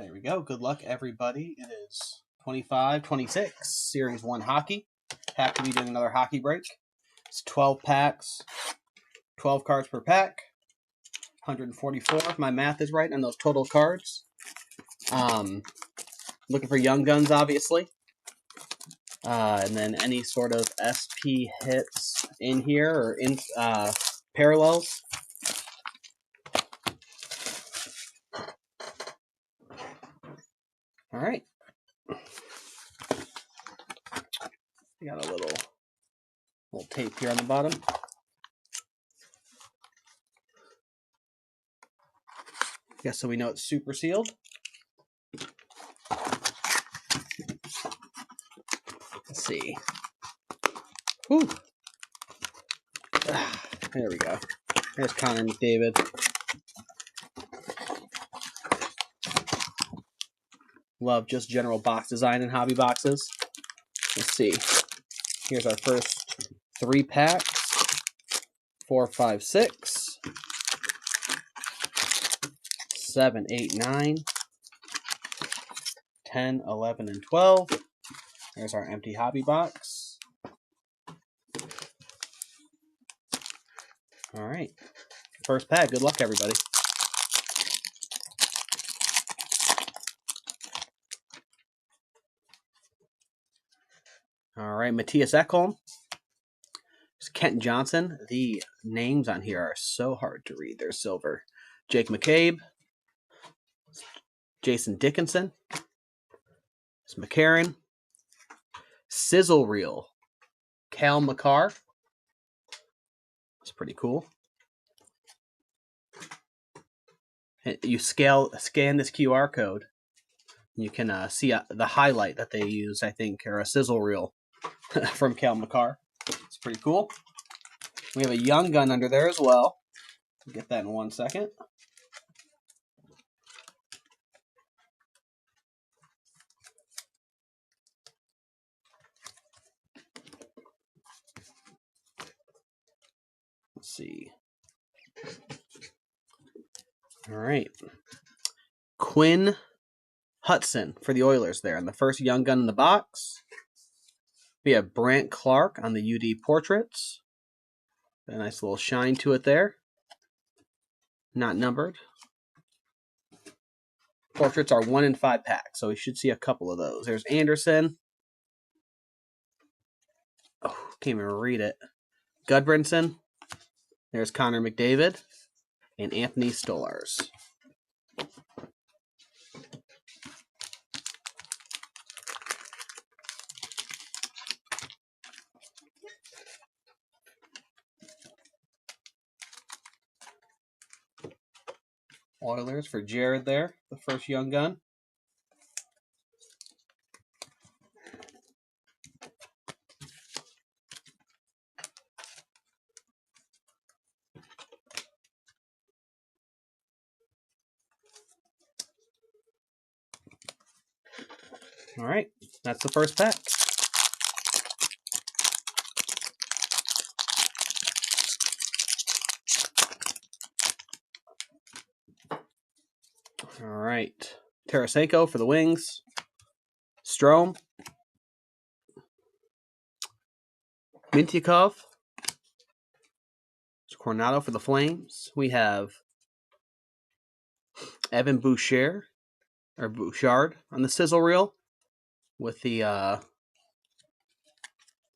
There we go. Good luck, everybody. It is 25-26, Series 1 hockey. Happy to be doing another hockey break. It's 12 packs, 12 cards per pack, 144 if my math is right on those total cards. Looking for young guns, obviously. And then any sort of SP hits in here or in parallels. All right. We got a little tape here on the bottom. Guess so we know it's super sealed. Let's see. Whew. There we go. There's Connor McDavid. Love just general box design in hobby boxes. Let's see. Here's our first 3 packs. 4, 5, 6. 7, 8, 9. 10, 11, and 12. There's our empty hobby box. All right. First pack. Good luck, everybody. All right. Matthias Ekholm. Kent Johnson. The names on here are so hard to read. They're silver. Jake McCabe. Jason Dickinson. It's McCarron. Sizzle Reel. Cal McCarr. It's pretty cool. You scan this QR code. You can see the highlight that they use, I think, or a sizzle reel from Cal McCarr. It's pretty cool. We have a young gun under there as well. We'll get that in 1 second. Let's see. All right. Quinn Hudson for the Oilers there. And the first young gun in the box. We have Brant Clark on the UD Portraits. A nice little shine to it there. Not numbered. Portraits are 1 in 5 packs, so we should see a couple of those. There's Anderson. Oh, can't even read it. Gudbranson. There's Connor McDavid. And Anthony Stolarz. Oilers for Jared there, the first young gun. All right, that's the first pack. All right, Tarasenko for the Wings. Strome. Mintyukov. Coronado for the Flames. We have Evan Bouchard on the sizzle reel with the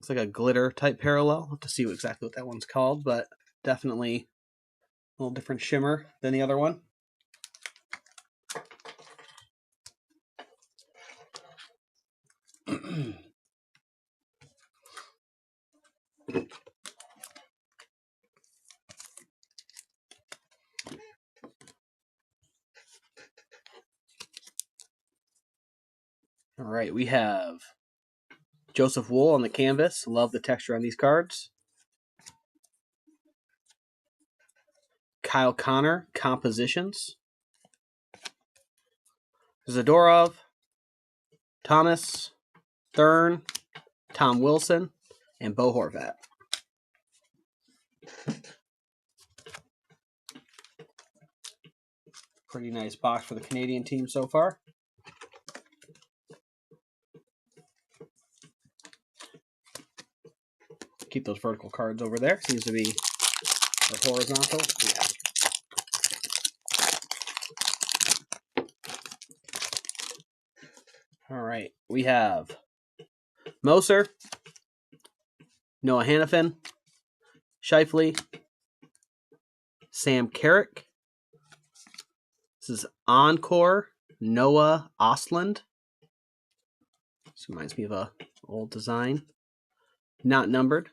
looks like a glitter type parallel. I'll have to see exactly what that one's called, but definitely a little different shimmer than the other one. All right, we have Joseph Wool on the canvas. Love the texture on these cards. Kyle Connor, compositions. Zadorov, Thomas, Thurn, Tom Wilson, and Bo Horvat. Pretty nice box for the Canadian team so far. Keep those vertical cards over there. Seems to be horizontal. Yeah. All right. We have Moser, Noah Hannafin, Shifley, Sam Carrick. This is Encore, Noah Ostland. This reminds me of a old design. Not numbered.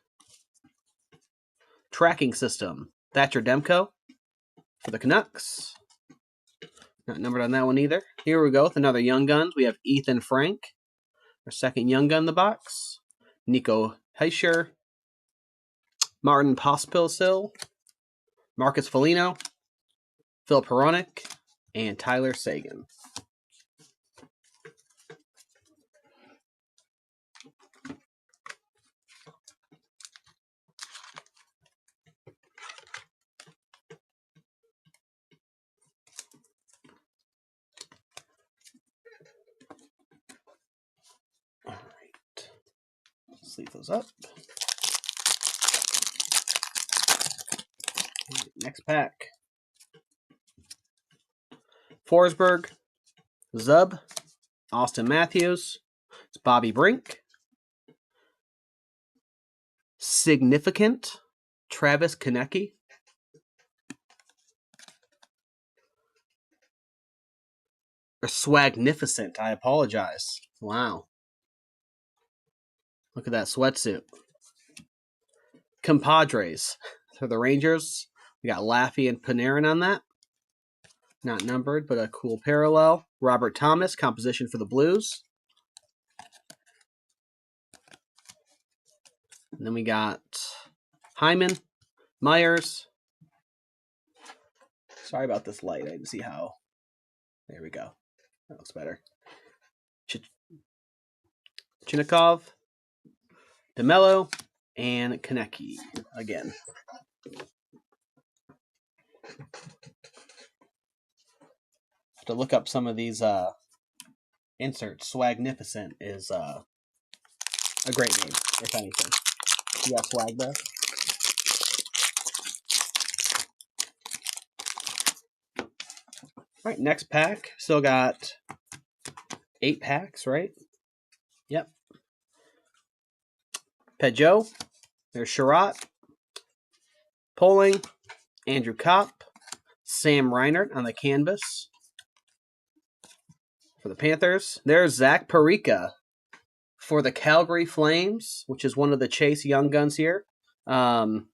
Tracking System, Thatcher Demko for the Canucks. Not numbered on that one either. Here we go with another Young Guns. We have Ethan Frank, our second Young Gun in the box. Nico Heischer, Martin Pospisil, Marcus Foligno, Phil Peronic, and Tyler Sagan. All right. Sleeve those up. Next pack. Forsberg, Zub, Austin Matthews, it's Bobby Brink, Significant, Travis Konecny, or Swagnificent, I apologize. Wow. Look at that sweatsuit. Compadres for the Rangers. We got Laffy and Panarin on that. Not numbered, but a cool parallel. Robert Thomas, composition for the Blues. And then we got Hyman, Myers. Sorry about this light. I didn't see how. There we go. That looks better. Chinnikov, DeMello, and Konecny again. Have to look up some of these inserts. Swagnificent is a great name, if anything. You got swag there? All right, next pack. Still got 8 packs, right? Yep. Peugeot. There's Sherratt. Poling. Andrew Kopp. Sam Reinert on the canvas for the Panthers. There's Zach Parika for the Calgary Flames, which is one of the Chase Young Guns here. Have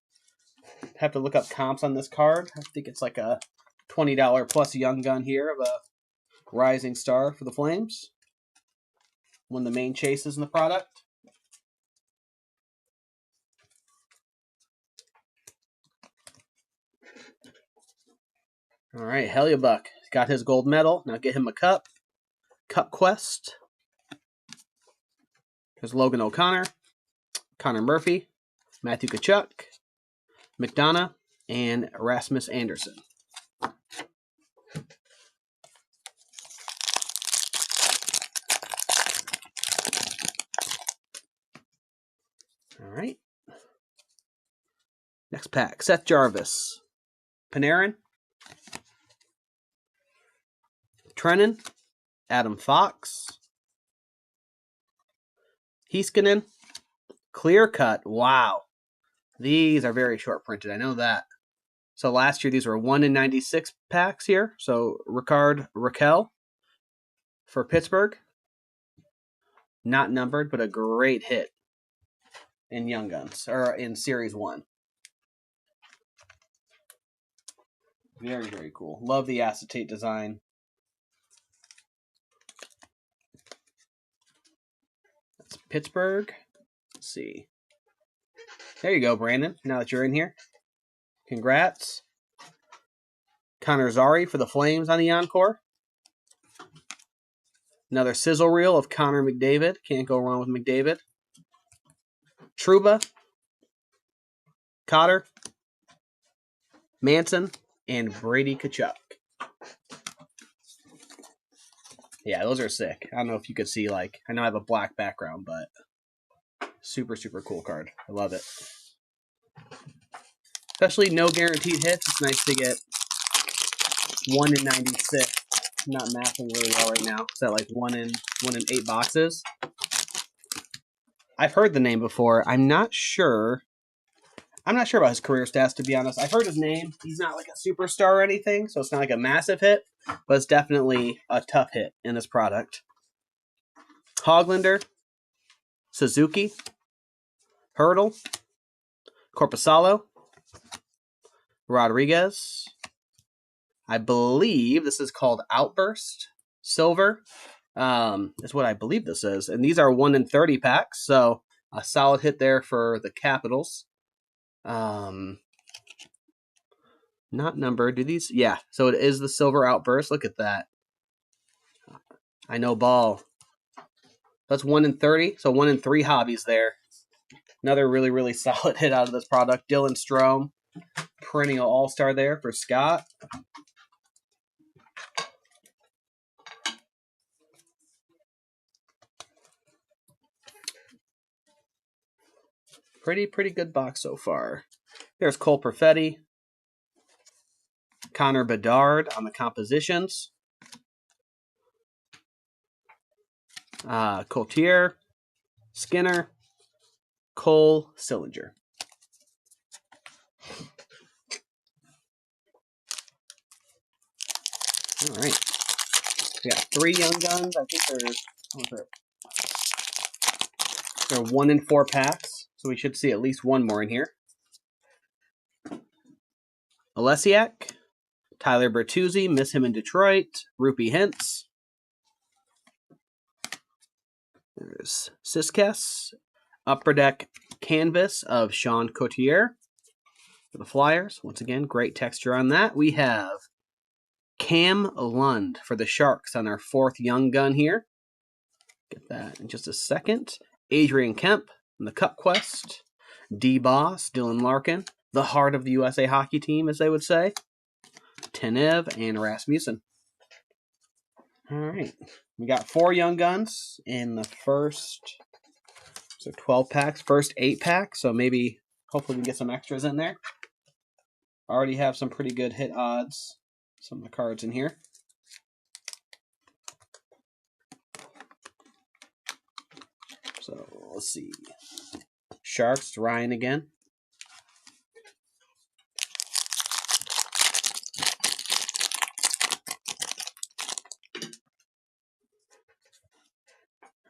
to look up comps on this card. I think it's like a $20 plus Young Gun here of a rising star for the Flames. One of the main chases in the product. All right, Hellyabuck got his gold medal. Now get him a cup. Cup Quest. There's Logan O'Connor, Connor Murphy, Matthew Tkachuk, McDonough, and Rasmus Anderson. All right. Next pack. Seth Jarvis, Panarin, Trennan, Adam Fox, Heiskanen, Clear Cut. Wow. These are very short printed. I know that. So last year, these were 1/96 packs here. So Ricard Raquel for Pittsburgh. Not numbered, but a great hit in Young Guns, or in Series 1. Very, very cool. Love the acetate design. That's Pittsburgh. Let's see. There you go, Brandon. Now that you're in here. Congrats. Connor Zary for the Flames on the Encore. Another sizzle reel of Connor McDavid. Can't go wrong with McDavid. Trouba. Cotter. Manson. And Brady Tkachuk. Yeah, those are sick. I don't know if you could see, like, I know I have a black background, but super, super cool card. I love it. Especially no guaranteed hits. It's nice to get 1 in 96. I'm not mathing really well right now. Is that like 1 in 8 boxes? I've heard the name before. I'm not sure about his career stats, to be honest. I've heard his name. He's not like a superstar or anything, so it's not like a massive hit, but it's definitely a tough hit in this product. Hoglander, Suzuki, Hurdle, Corpusalo, Rodriguez. I believe this is called Outburst Silver. Is what I believe this is. And these are 1 in 30 packs, so a solid hit there for the Capitals. Not numbered. Do these? Yeah, so it is the Silver Outburst. Look at that. I know ball. That's 1 in 30, so 1 in 3 hobbies there. Another really, really solid hit out of this product. Dylan Strome, perennial all-star there for Scott. Pretty good box so far. There's Cole Perfetti, Connor Bedard on the compositions. Coultier, Skinner, Cole, Sillinger. All right. We got 3 Young Guns. I think they're 1 in 4 packs, so we should see at least 1 more in here. Olesiak, Tyler Bertuzzi, miss him in Detroit. Rupee Hintz. There's Siskes. Upper Deck canvas of Sean Coutier for the Flyers. Once again, great texture on that. We have Cam Lund for the Sharks on our 4th Young Gun here. Get that in just a second. Adrian Kemp from the Cup Quest. D-Boss, Dylan Larkin, the heart of the USA hockey team, as they would say. Tenev and Rasmussen. All right. We got 4 Young Guns in the first, so 12 packs, first 8 packs. So maybe, hopefully we can get some extras in there. Already have some pretty good hit odds. Some of the cards in here. So let's see. Sharks, Ryan again.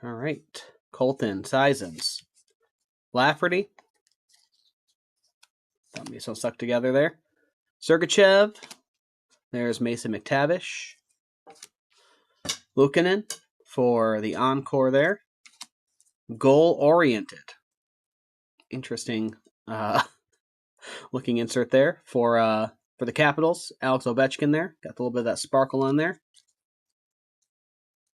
All right. Colton, Sizens. Lafferty. Thought me so stuck together there. Sergachev. There's Mason McTavish. Luukkonen for the encore there. Goal-oriented. Interesting looking insert there for the Capitals. Alex Ovechkin there. Got a little bit of that sparkle on there.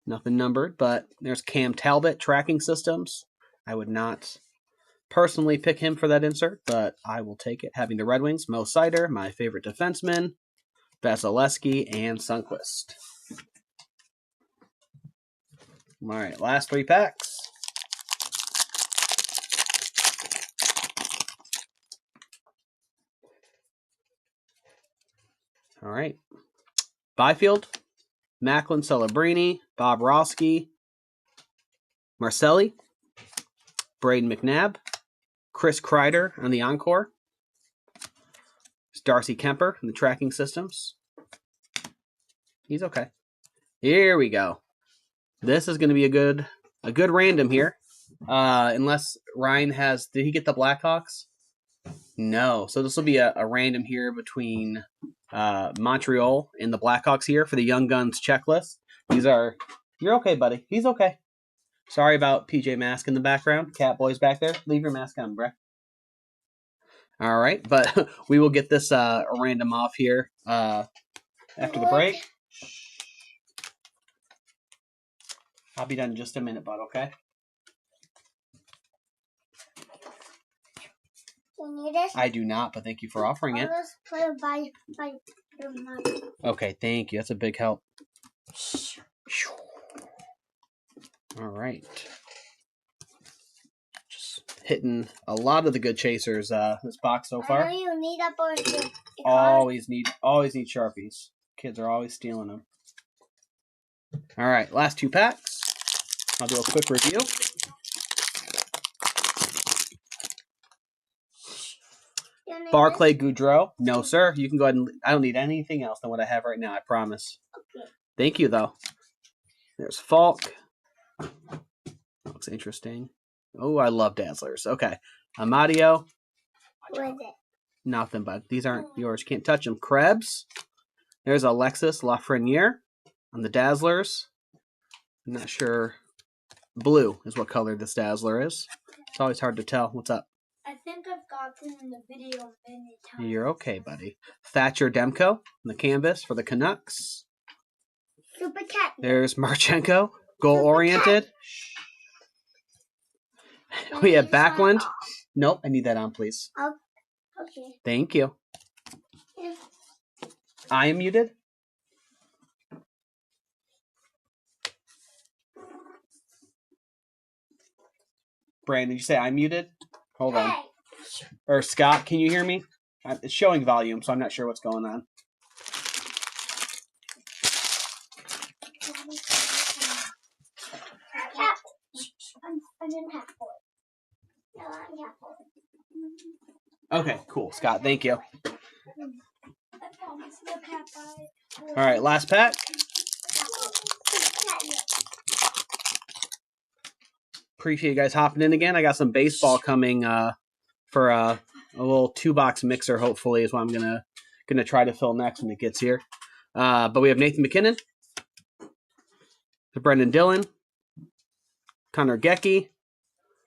Nothing numbered, but there's Cam Talbot tracking systems. I would not personally pick him for that insert, but I will take it. Having the Red Wings, Mo Seider, my favorite defenseman, Vasilevsky, and Sundqvist. All right, last 3 packs. All right. Byfield, Macklin Celebrini, Bob Roski, Marcelli, Braden McNabb, Chris Kreider on the encore. It's Darcy Kemper in the tracking systems. He's okay. Here we go. This is going to be a good random here. Unless Ryan has... Did he get the Blackhawks? No. So this will be a random here between Montreal and the Blackhawks here for the Young Guns checklist. These are... You're okay, buddy. He's okay. Sorry about PJ Mask in the background. Catboy's back there. Leave your mask on, bruh. All right, but we will get this random off here after the break. I'll be done in just a minute, bud, okay? You need it? I do not, but thank you for offering it. Let's put it by your mom. Okay, thank you. That's a big help. All right. Just hitting a lot of the good chasers this box so far. I know you need a board. Always need Sharpies. Kids are always stealing them. All right, last 2 packs. I'll do a quick review. Barclay Goodrow. No, sir. You can go ahead and... I don't need anything else than what I have right now, I promise. Okay. Thank you, though. There's Falk. Looks interesting. Oh, I love Dazzlers. Okay. Amadio. What is it? Nothing, but these aren't yours. You can't touch them. Krebs. There's Alexis Lafreniere on the Dazzlers. I'm not sure. Blue is what color this Dazzler is. It's always hard to tell. What's up? I think I've gotten in the video many times. You're okay, buddy. Thatcher Demko on the canvas for the Canucks. Super cat. There's Marchenko, goal-oriented. We have Backlund. Nope, I need that on, please. Okay. Thank you. Yeah. I am muted. Brandon, did you say I'm muted? Hold on. Or Scott, can you hear me? It's showing volume, so I'm not sure what's going on. I didn't have four. No, I have four. Okay, cool. Scott, thank you. All right, last pack. Appreciate you guys hopping in again. I got some baseball coming for a little 2-box mixer. Hopefully, is what I'm gonna try to fill next when it gets here. But we have Nathan McKinnon, Brendan Dillon, Connor Gecky,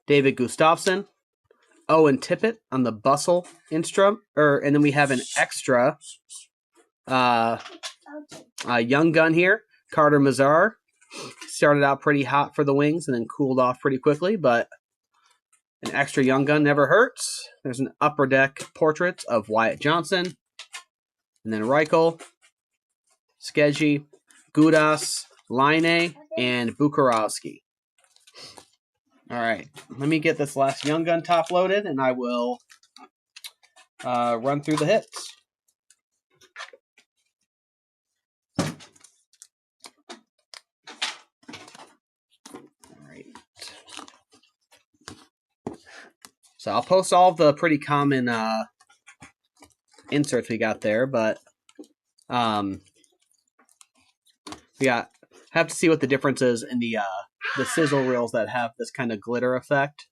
David Gustafsson, Owen Tippett on the Bustle instrument, and then we have an extra young gun here, Carter Mazar. Started out pretty hot for the Wings and then cooled off pretty quickly, but an extra young gun never hurts. There's an upper deck portrait of Wyatt Johnson, and then Reichel, Skeggy, Gudas, Line, and Bukarowski. All right, let me get this last young gun top loaded, and I will run through the hits. So I'll post all the pretty common inserts we got there, but we have to see what the difference is in the sizzle reels that have this kind of glitter effect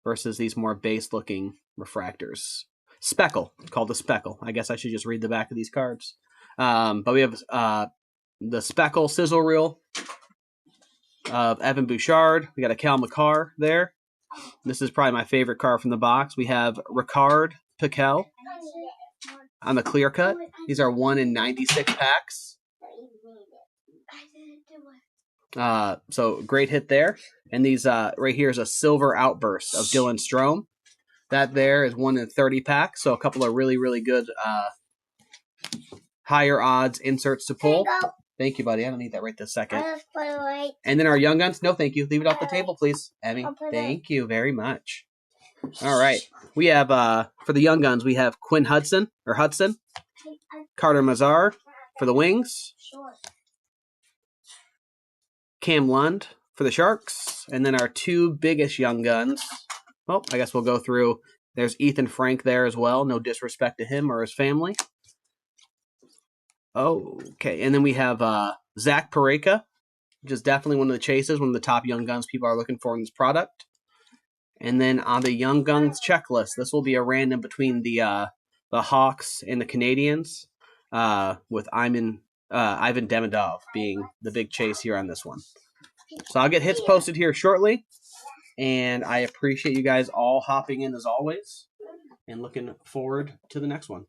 versus these more base-looking refractors. Speckle, called the Speckle. I guess I should just read the back of these cards. But we have the Speckle sizzle reel of Evan Bouchard. We got a Cal McCarr there. This is probably my favorite card from the box. We have Ricard Piquel on the clear cut. These are 1 in 96 packs. So great hit there. And these right here is a silver outburst of Dylan Strome. That there is 1 in 30 packs. So a couple of really, really good higher odds inserts to pull. Thank you, buddy. I don't need that right this second. And then our young guns. No, thank you. Leave it off the table, please. Emmy, thank you very much. All right. We have, for the young guns, we have Quinn Hudson, Carter Mazar for the Wings, Cam Lund for the Sharks, and then our 2 biggest young guns. Well, I guess we'll go through. There's Ethan Frank there as well. No disrespect to him or his family. Okay, and then we have Zach Pareka, which is definitely one of the chases, one of the top young guns people are looking for in this product. And then on the young guns checklist, this will be a random between the Hawks and the Canadians, with Ivan Demidov being the big chase here on this one. So I'll get hits posted here shortly, and I appreciate you guys all hopping in as always, and looking forward to the next one.